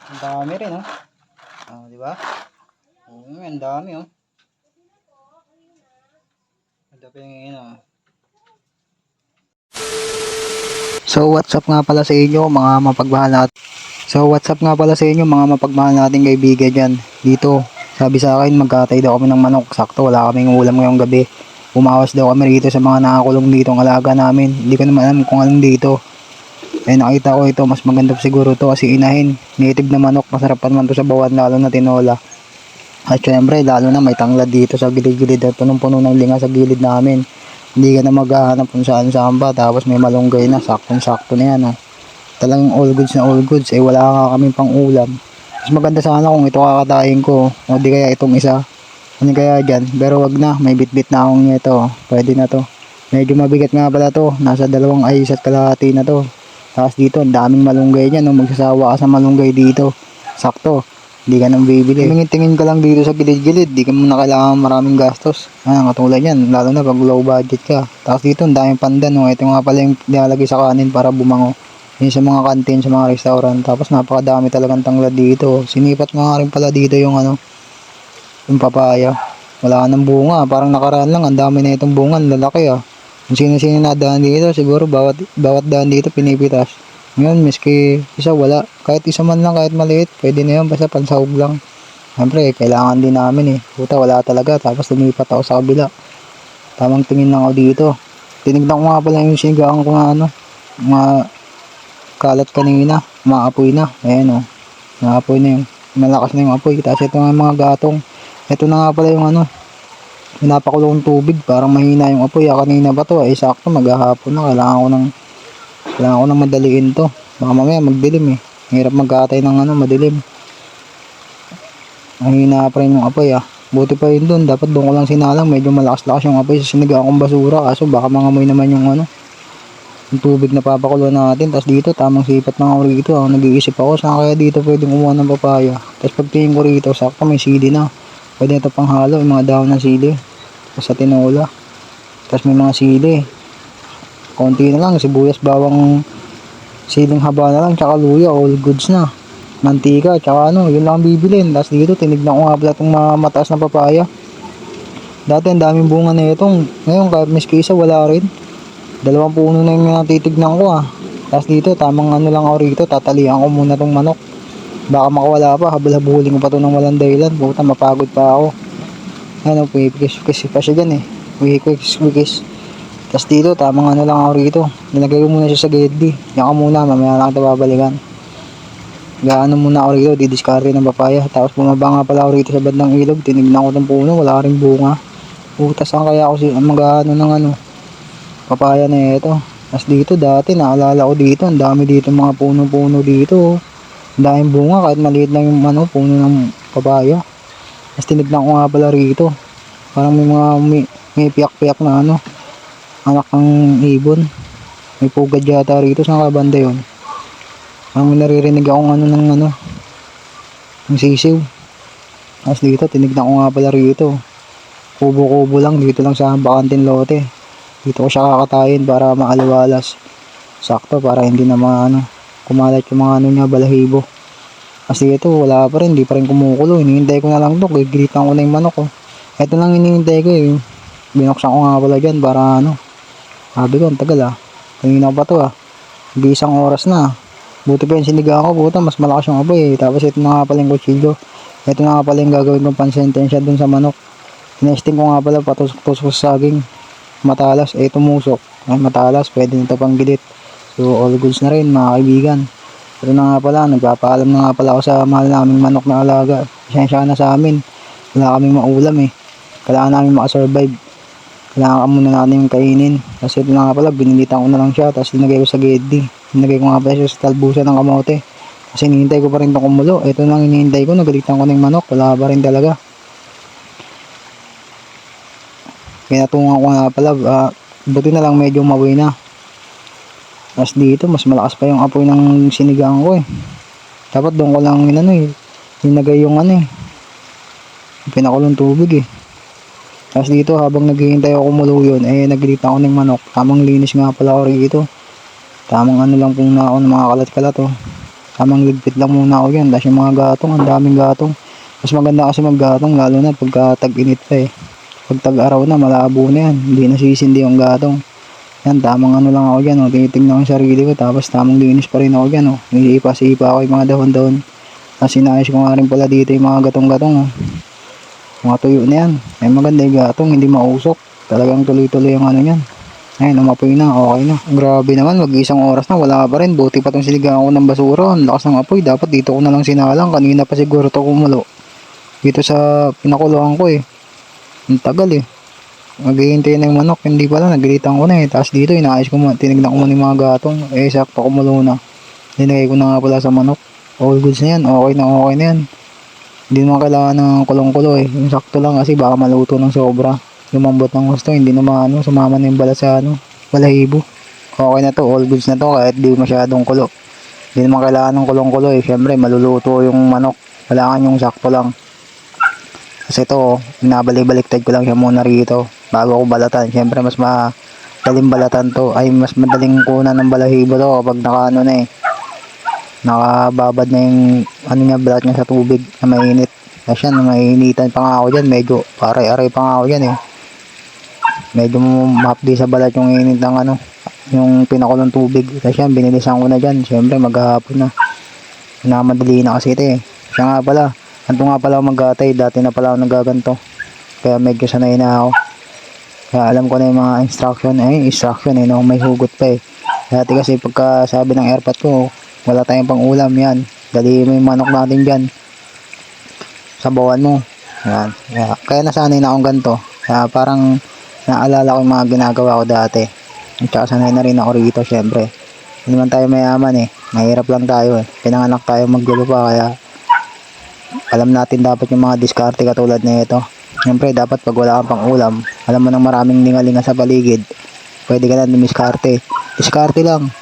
Ang dami rin, oh. Oh, di ba? Ang dami, oh. Ito pa yung yun, oh. So, what's up nga pala sa inyo, mga mapagmahal natin. Mga mapagmahal nating kaibigan dyan. Dito, sabi sa akin, magkatay daw kami ng manok. Sakto, wala kaming ulam ngayong gabi. Umawas daw kami dito sa mga nakakulong dito ang alaga namin. Hindi ko naman alam kung anong dito. Eh, nakita ko ito, mas maganda siguro to kasi inahin. Native na manok, masarap pa naman to sa bawan, lalo na tinola. At syempre, lalo na may tanglad dito sa gilid-gilid at punong-puno ng linga sa gilid namin. Hindi ka na maghahanap kung saan ba, tapos may malunggay na, saktong-sakto na yan, oh. Talagang all goods na all goods, eh wala nga kami pang ulam. Mas maganda sana kung ito kakatayin ko, o di kaya itong isa. Ano kaya dyan, pero wag na, may bitbit na akong ito, pwede na to. Medyo mabigat nga pala to, nasa 2 ayos at kalahati na to. Tapos dito, ang daming malunggay dyan, no? Magsasawa ka sa malunggay dito. Sakto, hindi ka nang bibili. Tingin ka lang dito sa gilid-gilid, di ka muna kailangan maraming gastos. Katulad yan, lalo na pag low budget ka. Tapos dito, ang daming pandan, no? Ito nga pala yung nilalagay sa kanin para bumango. Yun sa mga canteen, sa mga restaurant. Tapos napakadami talagang tanglad dito. Sinipat nga rin pala dito yung yung papaya. Wala nang bunga, parang nakaraan lang, ang dami na itong bunga, lalaki ah. Kung sino-sino na daan dito, siguro bawat daan dito pinipitas. Ngayon, miski isa wala. Kahit isa man lang, kahit maliit, pwede na yun, basta pansahog lang. Siyempre, kailangan din namin eh. Puta, wala talaga. Tapos lumipat ako sa kabila. Tamang tingin lang ako dito. Tinignan ko nga pala yung sinigang ko nga mga kalat kanina. Maapoy na. Ayan o. Maapoy na yung, malakas na yung apoy. Tapos ito nga mga gatong. Ito na nga pala yung pinapakulong tubig, parang mahina yung apoy. Kanina ba to? Sakto maghahapon na. Kailangan ko nang madaliin to. Baka mamaya magdilim eh. Hirap magkatay ng madilim. Mahina pa rin yung apoy ah. Buti pa yun dun. Dapat doon ko lang sinalang. Medyo malakas-lakas yung apoy sa sinigang kong basura. Kaso baka mangamoy naman yung yung tubig na papakulo natin. Tapos dito, tamang sipat mga ako rito. Nag-iisip ako, saan kaya dito pwedeng kumuha ng papaya. Tapos pagtingin ko rito, sakto may sili na. Pwede ito pang halo, yung mga dahon ng sili. Tapos sa tinola. Tapos may mga sili. Konti na lang, sibuyas, bawang, siling haba na lang, tsaka luya, all goods na. Mantika, tsaka yun lang bibilin. Tapos dito, tinignan ko nga pala itong mataas na papaya. Dati ang daming bunga na itong. Ngayon, kahit miski isa, wala rin. 2 puno na yung titignan ko ah. Tapos dito, tamang lang ako rito, tatalian ko muna tong manok. Baka makawala pa, habol-habulin ko pa to ng walang dahilan. Puta, mapagod pa ako. Pipikis pa siya dyan eh. Wikis. Tapos dito, tamang lang ako rito. Nilagay ko muna siya sa geddi. Yan ka muna, mamaya lang ito babalikan. Gaano muna ako rito, didiskarte ng papaya. Tapos bumaba nga pala ako rito sa bandang ilog. Tinignan ko tong puno, wala rin bunga. Puta, saan kaya ako ng papaya na ito. Tapos dito dati naalala ko dito, ang dami dito mga puno-puno dito. Ang daming bunga kahit maliit lang yung puno ng papaya. Tapos tinignan ko nga pala rito. Parang may piyak-piyak na anak ng ibon. May pugad yata rito sa kabanda yun. Parang naririnig akong ng sisiw. Tapos dito tinignan ko nga pala rito. Kubo-kubo lang dito lang sa bakanting lote. Dito ko siya kakatayin para maaliwalas. Sakto para hindi na kumalat yung mga niya, balahibo. Kasi ito wala pa rin, hindi pa rin kumukulo. Hinihintay ko na lang to, gigilitan ko na yung manok ko. Ito lang hinihintay ko eh. Binuksan ko nga pala dyan para sabi ko, ang tagal ah. Kanina pa to ah. Hindi 1 oras na. Buti pa yung sinigang ko, buta mas malakas yung apoy eh. Tapos ito na nga pala yung kutsilyo. Ito na nga pala yung gagawin kong pansentensya dun sa manok. Tinesting ko nga pala patusok-tusok sa saging. Matalas, tumusok. Ay, matalas, pwede nito pang gilit. So, all goods na rin mga kaibigan. Pero na nga pala, nagpapaalam na nga pala ako sa mahal naming manok na alaga. Pasensya na sa amin. Wala kaming maulam eh. Kailangan namin makasurvive. Kailangan muna natin yung kainin. Kasi ito na nga pala, binilitan ko na lang siya. Tapos dinagay ko sa geddi. Nilagay ko nga pala siya sa talbusan ng kamote. Kasi hinihintay ko pa rin itong kumulo. Ito nang hinihintay ko, nagalitan ko ng manok. Wala pa rin talaga. Pinatungan ko nga pala, buti na lang medyo maboy na. Tapos dito, mas malakas pa yung apoy ng sinigang ko eh. Dapat doon ko lang hinagay yung pinakulong tubig eh. Tapos dito, habang naghihintay ako kumulo yun, naglitan ko ng manok. Tamang linis nga pala ako rito. Tamang lang muna ako ng mga kalat-kalat oh. Tamang ligpit lang muna ako yan. Tapos yung mga gatong, ang daming gatong. Mas maganda kasi maggatong, lalo na pagka tag-init pa eh. Pag tag-araw na, malabo na yan. Hindi nasisindi yung gatong. Yan, tamang lang ako dyan oh. Tinitingnan ko yung sarili ko. Tapos tamang linis pa rin ako dyan oh. Niliipa-sipa ako yung mga dahon-dahon. Tapos sinayos ko nga rin pala dito yung mga gatong-gatong oh. Mga tuyo na yan. Ay maganda yung gatong, hindi mausok. Talagang tuloy-tuloy yung yan. Ayun, umapoy na, okay na. Grabe naman, mag-isang oras na, wala pa rin. Buti pa itong siligaan ko ng basura. Ang lakas ng apoy, dapat dito ko na lang sinalang. Kanina pa siguro ito kumulo. Dito sa pinakuluan ko eh. Ang tagal eh. Maghihintay na yung manok, hindi pala, nagilitan ko na eh. Tapos dito, inaayos ko mo, tinignan ko mo yung mga gatong. Sakto kumulo na. Linagay ko na nga pala sa manok. All goods na yan, okay na yan. Hindi naman kailangan ng kulong-kulo eh. Yung sakto lang kasi baka maluto ng sobra. Lumambot ng gusto, hindi naman sumama na yung balat sa balahibo. Okay na to, all goods na to kahit di masyadong kulo. Hindi naman kailangan ng kulong-kulo eh. Syempre maluluto yung manok. Kailangan yung sakto lang. Kasi ito, binabalik-baliktad ko lang siya muna rito bago ko balatan. Syempre mas madaling balatan to. Ay mas madaling kunan ng balahibo to kapag nakababad na yung balat niya sa tubig na mainit. Kasi yan, mainitan pa nga ako dyan. Medyo aray-aray pa nga ako dyan eh. Medyo mapdi sa balat yung init ng yung pinakulong tubig. Kasi yan, binilisan ko na dyan. Siyempre, maghahapon na. Namadali na kasi ito eh. Siya nga pala. Anto nga pala ako maggatay. Dati na pala ako nagaganto. Kaya medyo sanay na ako. Kaya alam ko na yung mga instruction. No? May hugot pa eh. Dati kasi pagka sabi ng airpot ko, wala tayong pang ulam yan. Dali mo yung manok natin dyan. Sabawan mo. Yan. Kaya nasanay na akong ganito. Kaya parang naalala ko yung mga ginagawa ko dati. At saka sanay na rin ako rito syempre. Hindi naman tayo mayaman eh. Mahirap lang tayo eh. Pinanganak tayo maggulo pa kaya alam natin dapat yung mga diskarte katulad na ito. Syempre dapat pag wala kang pang ulam, alam mo nang maraming lingalinga sa paligid, pwede ka na dumiskarte. Diskarte lang.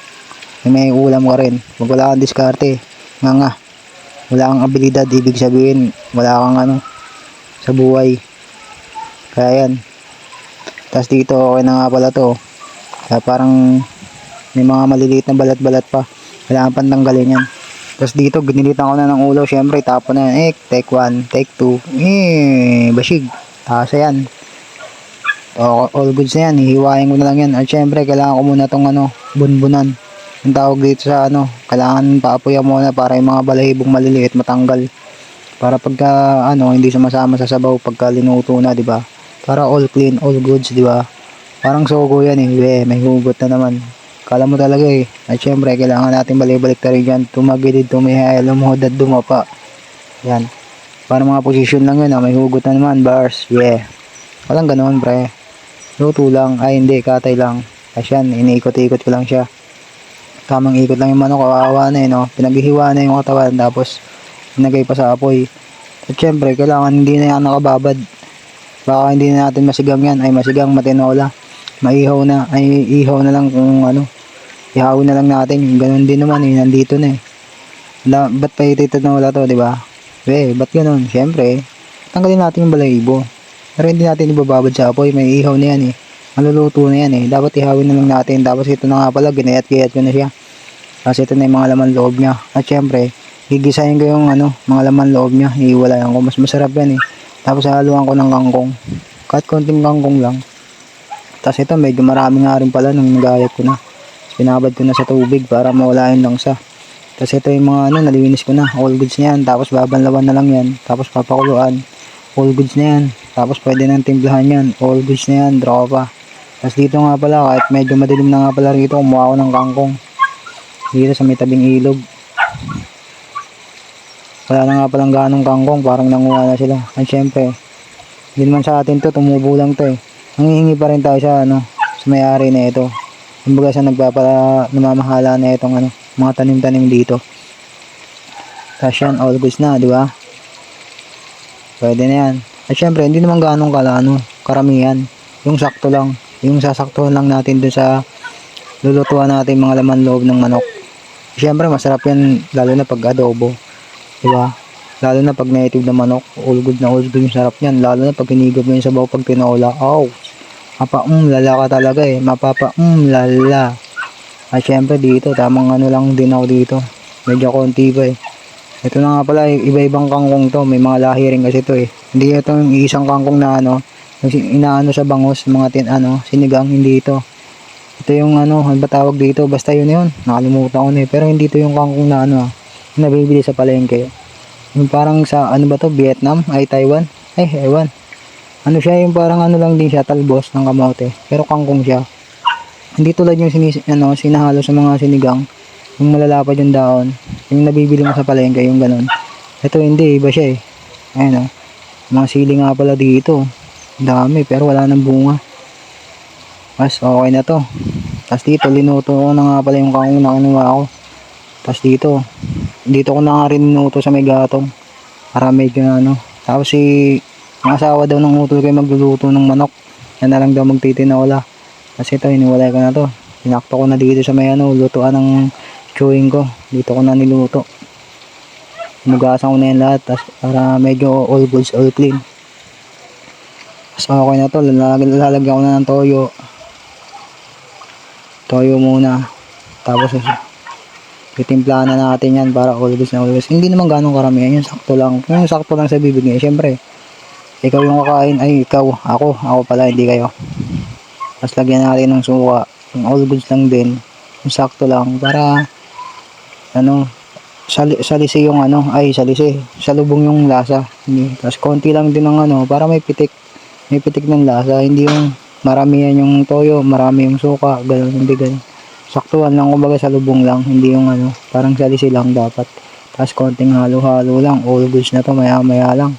May ulam ka rin. Pag wala kang diskarte, wala kang abilidad, ibig sabihin wala kang sa buhay. Kaya yan. Tapos dito okay na nga pala to. Kaya parang may mga maliliit na balat-balat pa. Kailangan pang tanggalin yan. Tapos dito ginilitan ko na ng ulo. Syempre tapo na yan. Take 1, take 2. Basig. Tasa yan. All goods na yan. Hihiwain ko na lang yan. At syempre kailangan ko muna tong bunbunan. Yung tawag dito sa kailangan paapuyan muna para yung mga balahibong maliliit matanggal. Para pagka hindi sumasama sa sabaw pagka linuto na, di ba? Para all clean, all goods, di ba? Parang sogo yan eh. May hugot na naman. Kala mo talaga eh. At syempre, kailangan natin balik-balik ta rin dyan. Tumagilid, tumihay, lumuhod at dumapa. Yan. Para mga posisyon lang yun. May hugot na naman. Bars. Yeah. Walang ganoon, pre. Luto lang. Ay, hindi. Katay lang. Kasi yan, iniikot-ikot ko lang siya. Tamang ikot lang yung manok. Kawawa na eh, no? Pinaghihiwa na yung katawan. Tapos, pinagay pa sa apoy. At syempre, kailangan hindi na yan nakababad. Baka hindi na natin masigang yan. Ay masigang matinola. Maihaw na. Ay ihaw na lang kung ihawin na lang natin. Ganun din naman eh. Nandito na eh. Ba't pa ititinola to, di ba? Ba't ganun? Siyempre, tanggalin natin yung balahibo. Pero hindi natin ibababad sa apoy. May ihaw na yan eh. Maluluto na yan eh. Dapat ihawin na lang natin. Tapos ito na nga pala. Ginayat-gayat ko na siya. Kasi ito na yung mga laman loob niya. At syempre, gigisahin ko yung mga laman loob niya. Iiwalayan ko. Mas masarap yan eh. Tapos haluan ko ng kangkong. Kahit konting kangkong lang. Tapos ito medyo marami nga rin pala nung nagayat ko na. Pinabad ko na sa tubig para mawala yung langsa. Tapos ito yung mga nalinis ko na. All goods na yan. Tapos babanlawan na lang yan. Tapos papakuluan. All goods na yan. Tapos pwede nang timplahan yan. All goods na yan. Tropa. Tapos dito nga pala kahit medyo madilim na nga pala rito. Kumuha ko ng kangkong. Dito sa may tabing ilog. Wala na nga palang ganong kangkong, parang nanguha na sila. At syempre, hindi naman sa atin to, tumubo lang to eh. Nangihingi pa rin tayo sa may-ari na ito. Kumbaga sa namamahala na itong ano, mga tanim-tanim dito. Tapos yan, all goods na, di ba? Pwede na yan. At syempre, hindi naman ganong karamihan. Yung sakto lang. Yung sasaktuhan lang natin dun sa lulutuan natin mga laman loob ng manok. Syempre, masarap yan, lalo na pag adobo. Diba? Lalo na pag native na manok, all good yung sarap yan. Lalo na pag hinigop mo yung sabaw pag tinola. Oh, lala ka talaga eh. Lala. At syempre dito, tamang ano lang din ako dito. Medyo konti pa eh. Ito na nga pala, iba-ibang kangkong to. May mga lahi rin kasi to eh. Hindi ito yung isang kangkong na ano, yung inaano sa bangos, mga sinigang, hindi ito. Ito yung ano ba tawag dito? Basta yun. Nakalimutan ko na eh. Pero hindi ito yung kangkong na ano, nabibili sa palengke. Yung parang sa ano ba to? Vietnam? Ay Taiwan? Ay, ewan. Ano siya, yung parang ano lang din siya, talbos ng kamote. Pero kangkong siya. Hindi tulad yung sinahalo sa mga sinigang. Yung malalapad yung daon. Yung nabibili mo sa palengke, yung ganun. Ito hindi, iba siya eh. Ayun mga sili nga pala dito. Dami, pero wala nang bunga. Mas okay na to. Tapos dito, linuto ko na nga pala yung kangkong na kinuha ko. Tapos dito ko na nga rin ninuto sa may gatong. Para medyo Tapos ang asawa daw ng utol kayo magluluto ng manok. Yan na lang daw magtitinola. Kasi ito, hiniwalay ko na to. Pinakto ko na dito sa may lutuan ng chewing ko. Dito ko na niluto. Hinugasan ko na yan lahat. Tapos para medyo all goods, all clean. Tapos okay na to. Lalagyan ko na ng toyo. Toyo muna. Tapos titimplahan na natin yan para all goods na all goods. Hindi naman ganong karamihan. Yung sakto lang. Yung sakto lang sa bibig niya. Siyempre, ikaw yung kakain. Ay, ikaw. Ako pala. Hindi kayo. Tapos lagyan natin ng suka. Yung all goods lang din. Yung sakto lang. Para salisi yung salisi. Salubong yung lasa. Tapos konti lang din ng para may pitik. May pitik ng lasa. Hindi yung maramihan yung toyo, marami yung suka, gano'n, hindi gano'n. Saktuhan lang, kumbaga sa lubong lang, hindi yung parang salisi lang dapat. Tapos konting halo-halo lang, all goods na to, maya-maya lang.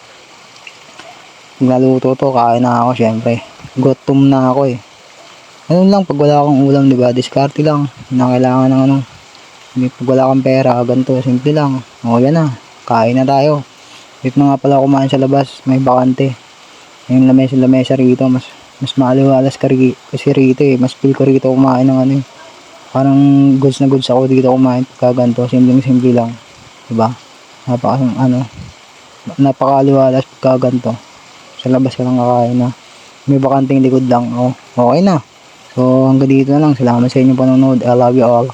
Pag naluto to, kain na ako syempre. Gutom na ako eh. Ano lang, pag wala akong ulam, diba, diskarte lang. Na kailangan ng pag wala kang pera, ganito, simple lang. O yan na, kain na tayo. If na nga pala kumain sa labas, may bakante. Yung lamesa rito, mas maaliwalas kasi rito eh. Mas feel ko rito kumain ng parang goods na goods ako dito kumain pagka ganito. Simple lang. Diba? Napakaaliwalas pagka ganito. Sa labas ka lang kakain na. May bakanting likod lang. Okay na. So hanggang dito na lang. Salamat sa inyong panonood. I love you all.